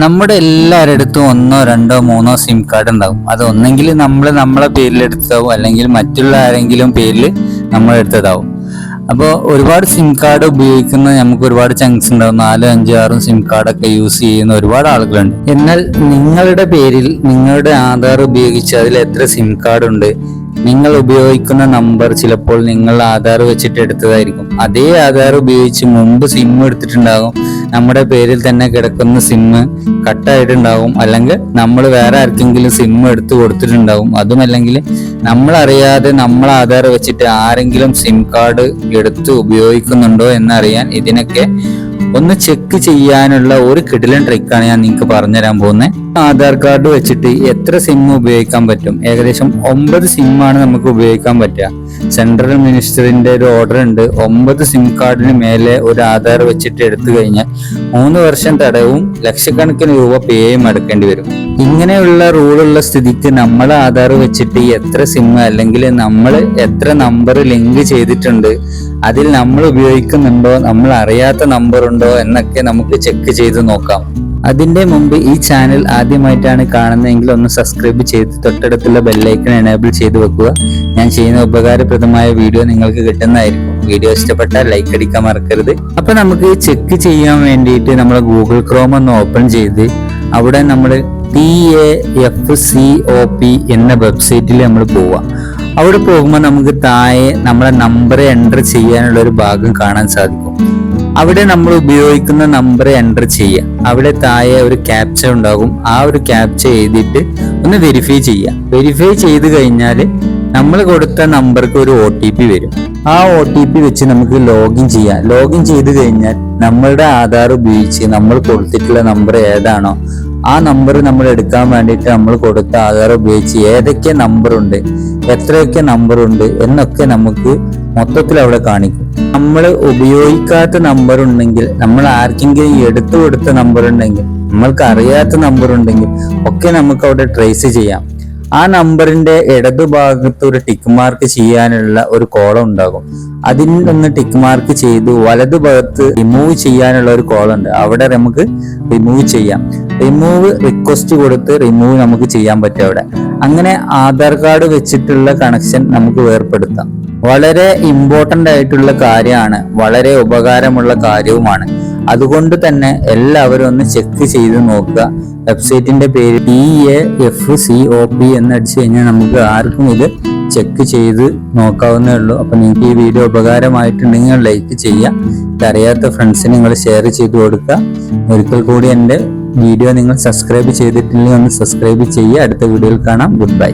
നമ്മുടെ എല്ലാവരുടെ ഒന്നോ രണ്ടോ മൂന്നോ സിം കാർഡ് ഉണ്ടാവും. അത് ഒന്നെങ്കിൽ നമ്മളെ പേരിൽ എടുത്തതാവും, അല്ലെങ്കിൽ മറ്റുള്ള ആരെങ്കിലും പേരിൽ നമ്മൾ എടുത്തതാവും. അപ്പോൾ ഒരുപാട് സിം കാർഡ് ഉപയോഗിക്കുന്ന നമുക്ക് ഒരുപാട് ചങ്ക്സ് ഉണ്ടാവും. 4, 5, 6 സിം കാർഡൊക്കെ യൂസ് ചെയ്യുന്ന ഒരുപാട് ആളുകളുണ്ട്. എന്നാൽ നിങ്ങളുടെ പേരിൽ നിങ്ങളുടെ ആധാർ ഉപയോഗിച്ച് അതിൽ എത്ര സിം കാർഡ് ഉണ്ട്, നിങ്ങൾ ഉപയോഗിക്കുന്ന നമ്പർ ചിലപ്പോൾ നിങ്ങൾ ആധാർ വെച്ചിട്ട് എടുത്തതായിരിക്കും. അതേ ആധാർ ഉപയോഗിച്ച് മുമ്പ് സിം എടുത്തിട്ടുണ്ടാകും, നമ്മുടെ പേരിൽ തന്നെ കിടക്കുന്ന സിം കട്ടായിട്ടുണ്ടാകും, അല്ലെങ്കിൽ നമ്മൾ വേറെ ആർക്കെങ്കിലും സിം എടുത്ത് കൊടുത്തിട്ടുണ്ടാകും. അതുമല്ലെങ്കിൽ നമ്മളറിയാതെ നമ്മൾ ആധാർ വെച്ചിട്ട് ആരെങ്കിലും സിം കാർഡ് എടുത്ത് ഉപയോഗിക്കുന്നുണ്ടോ എന്നറിയാൻ ഇതിനൊക്കെ ഒന്ന് ചെക്ക് ചെയ്യാനുള്ള ഒരു കിടിലൻ ട്രിക്കാണ് ഞാൻ നിങ്ങൾക്ക് പറഞ്ഞുതരാൻ പോകുന്നത്. ആധാർ കാർഡ് വെച്ചിട്ട് എത്ര സിം ഉപയോഗിക്കാൻ പറ്റും? ഏകദേശം 9 സിമ്മാണ് നമുക്ക് ഉപയോഗിക്കാൻ പറ്റുക. സെൻട്രൽ മിനിസ്റ്ററിന്റെ ഒരു ഓർഡർ ഉണ്ട്, 9 സിം കാർഡിന് മേലെ ഒരു ആധാർ വെച്ചിട്ട് എടുത്തു കഴിഞ്ഞാൽ 3 വർഷം തടവും ലക്ഷക്കണക്കിന് രൂപ പേയും അടക്കേണ്ടി വരും. ഇങ്ങനെയുള്ള റൂളുള്ള സ്ഥിതിക്ക് നമ്മൾ ആധാർ വെച്ചിട്ട് എത്ര സിം അല്ലെങ്കിൽ നമ്മൾ എത്ര നമ്പർ ലിങ്ക് ചെയ്തിട്ടുണ്ട്, അതിൽ നമ്മൾ ഉപയോഗിക്കുന്നുണ്ടോ, നമ്മൾ അറിയാത്ത നമ്പർ ഉണ്ടോ എന്നൊക്കെ നമുക്ക് ചെക്ക് ചെയ്ത് നോക്കാം. അതിന്റെ മുമ്പ് ഈ ചാനൽ ആദ്യമായിട്ടാണ് കാണുന്നതെങ്കിൽ ഒന്ന് സബ്സ്ക്രൈബ് ചെയ്ത് തൊട്ടടുത്തുള്ള ബെല്ലൈക്കൺ എനേബിൾ ചെയ്ത് വെക്കുക. ഞാൻ ചെയ്യുന്ന ഉപകാരപ്രദമായ വീഡിയോ നിങ്ങൾക്ക് കിട്ടുന്നതായിരിക്കും. വീഡിയോ ഇഷ്ടപ്പെട്ടാൽ ലൈക്ക് അടിക്കാൻ മറക്കരുത്. അപ്പൊ നമുക്ക് ചെക്ക് ചെയ്യാൻ വേണ്ടിയിട്ട് നമ്മൾ ഗൂഗിൾ ക്രോം ഒന്ന് ഓപ്പൺ ചെയ്ത് അവിടെ നമ്മൾ TAFCOP എന്ന വെബ്സൈറ്റിൽ നമ്മൾ പോവാം. അവിടെ പോകുമ്പോൾ നമുക്ക് താഴെ നമ്മളെ നമ്പർ എൻ്റർ ചെയ്യാനുള്ള ഒരു ഭാഗം കാണാൻ സാധിക്കും. അവിടെ നമ്മൾ ഉപയോഗിക്കുന്ന നമ്പർ എൻ്റർ ചെയ്യുക. അവിടെ താഴെ ഒരു ക്യാപ്ച ഉണ്ടാകും. ആ ഒരു ക്യാപ്ച എഴുതിയിട്ട് ഒന്ന് വെരിഫൈ ചെയ്യുക. വെരിഫൈ ചെയ്ത് കഴിഞ്ഞാൽ നമ്മൾ കൊടുത്ത നമ്പർക്ക് ഒരു OTP വരും. ആ OTP വെച്ച് നമുക്ക് ലോഗിൻ ചെയ്യാം. ലോഗിൻ ചെയ്ത് കഴിഞ്ഞാൽ നമ്മളുടെ ആധാർ ഉപയോഗിച്ച് നമ്മൾ കൊടുത്തിട്ടുള്ള നമ്പർ ഏതാണോ ആ നമ്പർ നമ്മൾ എടുക്കാൻ വേണ്ടിയിട്ട് നമ്മൾ കൊടുത്ത ആധാർ ഉപയോഗിച്ച് ഏതൊക്കെ നമ്പറുണ്ട്, എത്രയൊക്കെ നമ്പറുണ്ട് എന്നൊക്കെ നമുക്ക് മൊത്തത്തിൽ അവിടെ കാണിക്കും. നമ്മൾ ഉപയോഗിക്കാത്ത നമ്പർ ഉണ്ടെങ്കിൽ, നമ്മൾ ആർക്കെങ്കിലും എടുത്തു കൊടുത്ത നമ്പർ ഉണ്ടെങ്കിൽ, നമ്മൾക്ക് അറിയാത്ത നമ്പർ ഉണ്ടെങ്കിൽ ഒക്കെ നമുക്ക് അവിടെ ട്രേസ് ചെയ്യാം. ആ നമ്പറിന്റെ ഇടതുഭാഗത്ത് ഒരു ടിക്ക് മാർക്ക് ചെയ്യാനുള്ള ഒരു കോളം ഉണ്ടാകും. അതിൽ നിന്ന് ടിക്ക് മാർക്ക് ചെയ്ത് വലതുഭാഗത്ത് റിമൂവ് ചെയ്യാനുള്ള ഒരു കോളം ഉണ്ട്. അവിടെ നമുക്ക് റിമൂവ് ചെയ്യാം. റിമൂവ് റിക്വസ്റ്റ് കൊടുത്ത് റിമൂവ് നമുക്ക് ചെയ്യാൻ പറ്റും അവിടെ. അങ്ങനെ ആധാർ കാർഡ് വെച്ചിട്ടുള്ള കണക്ഷൻ നമുക്ക് വേർപെടുത്താം. വളരെ ഇമ്പോർട്ടന്റ് ആയിട്ടുള്ള കാര്യമാണ്, വളരെ ഉപകാരമുള്ള കാര്യവുമാണ്. അതുകൊണ്ട് തന്നെ എല്ലാവരും ഒന്ന് ചെക്ക് ചെയ്ത് നോക്കുക. വെബ്സൈറ്റിന്റെ പേര് TAFCOP എന്നടിച്ചു കഴിഞ്ഞാൽ നമുക്ക് ആർക്കും ഇത് ചെക്ക് ചെയ്ത് നോക്കാവുന്നേ ഉള്ളൂ. അപ്പൊ നിങ്ങൾക്ക് ഈ വീഡിയോ ഉപകാരമായിട്ടുണ്ടെങ്കിൽ ലൈക്ക് ചെയ്യുക. ഇതറിയാത്ത ഫ്രണ്ട്സിന് നിങ്ങൾ ഷെയർ ചെയ്ത് കൊടുക്കുക. ഒരിക്കൽ കൂടി എൻ്റെ വീഡിയോ നിങ്ങൾ സബ്സ്ക്രൈബ് ചെയ്തിട്ടില്ലെങ്കിൽ ഒന്ന് സബ്സ്ക്രൈബ് ചെയ്യുക. അടുത്ത വീഡിയോയിൽ കാണാം. Good bye.